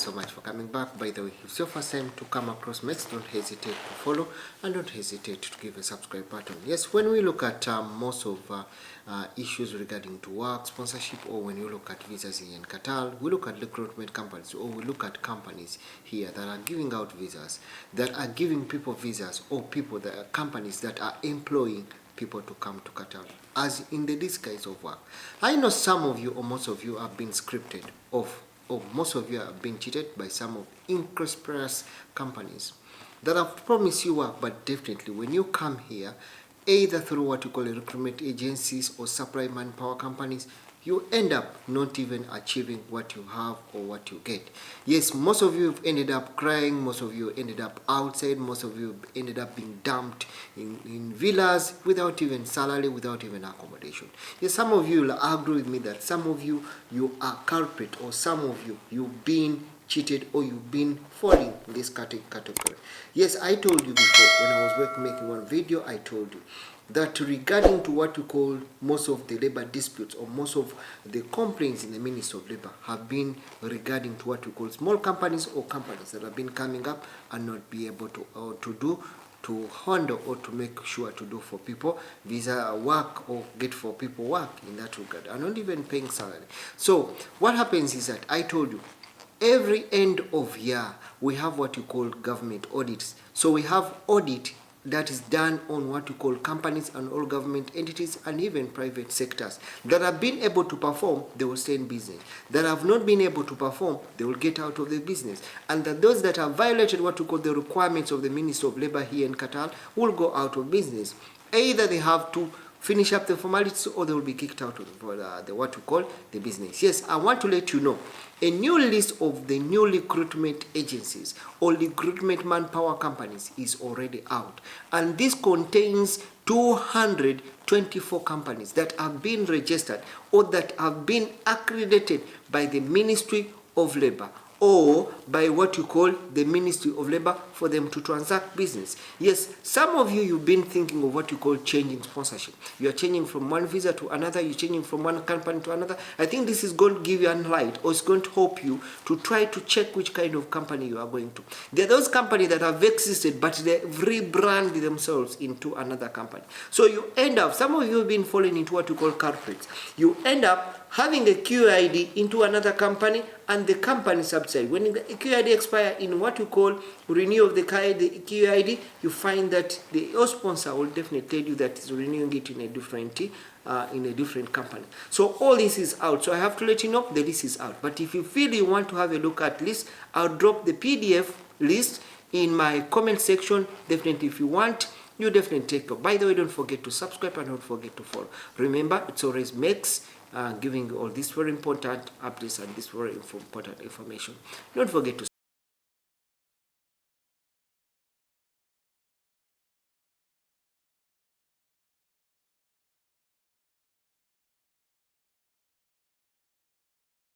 so much for coming back. By the way, if it's your first time to come across Mex, don't hesitate to follow and don't hesitate to give a subscribe button. Yes, when we look at most of issues regarding to work, sponsorship, or when you look at visas here in Qatar, we look at recruitment companies, or we look at companies here that are giving out visas, that are giving people visas, or people that are companies that are employing people to come to Qatar as in the disguise of work. I know some of you or most of you have been scripted off, or most of you have been cheated by some of inconsperous companies that have promised you work, but definitely when you come here, either through what you call recruitment agencies or supply manpower companies, you end up not even achieving what you have or what you get. Yes, most of you have ended up crying, most of you ended up outside, most of you ended up being dumped in villas without even salary, without even accommodation. Yes, some of you will agree with me that some of you are culprit, or some of you've been cheated, or you've been falling in this category. Yes, I told you before when I was making one video, I told you that regarding to what we call most of the labor disputes, or most of the complaints in the Ministry of Labor have been regarding to what we call small companies, or companies that have been coming up and not be able to handle or to make sure to do for people visa work, or get for people work in that regard, and not even paying salary. So what happens is that I told you, every end of year we have what you call government audits. So we have audit that is done on what we call companies and all government entities and even private sectors that have been able to perform, they will stay in business. That have not been able to perform, they will get out of the business. And that those that have violated what we call the requirements of the Ministry of Labor here in Qatar will go out of business. Either they have to finish up the formalities, or they will be kicked out of the what we call the business. Yes, I want to let you know, a new list of the new recruitment agencies or recruitment manpower companies is already out, and this contains 224 companies that have been registered or that have been accredited by the Ministry of Labor, or by what you call the Ministry of Labor, for them to transact business. Yes, some of you've been thinking of what you call changing sponsorship. You are changing from one visa to another, you're changing from one company to another. I think this is going to give you a light, or it's going to help you to try to check which kind of company you are going to. There are those companies that have existed, but they rebrand themselves into another company. So you end up, some of you have been falling into what you call culprits. You end up having a QID into another company, and the company subside. When the QID expire in what you call renew of the QID, you find that your sponsor will definitely tell you that it's renewing it in a different company. So all this is out. So I have to let you know that this is out. But if you feel you want to have a look at list, I'll drop the PDF list in my comment section. Definitely, if you want, you definitely take it. By the way, don't forget to subscribe and don't forget to follow. Remember, it's always Mex giving all these very important updates and this very important information. Don't forget to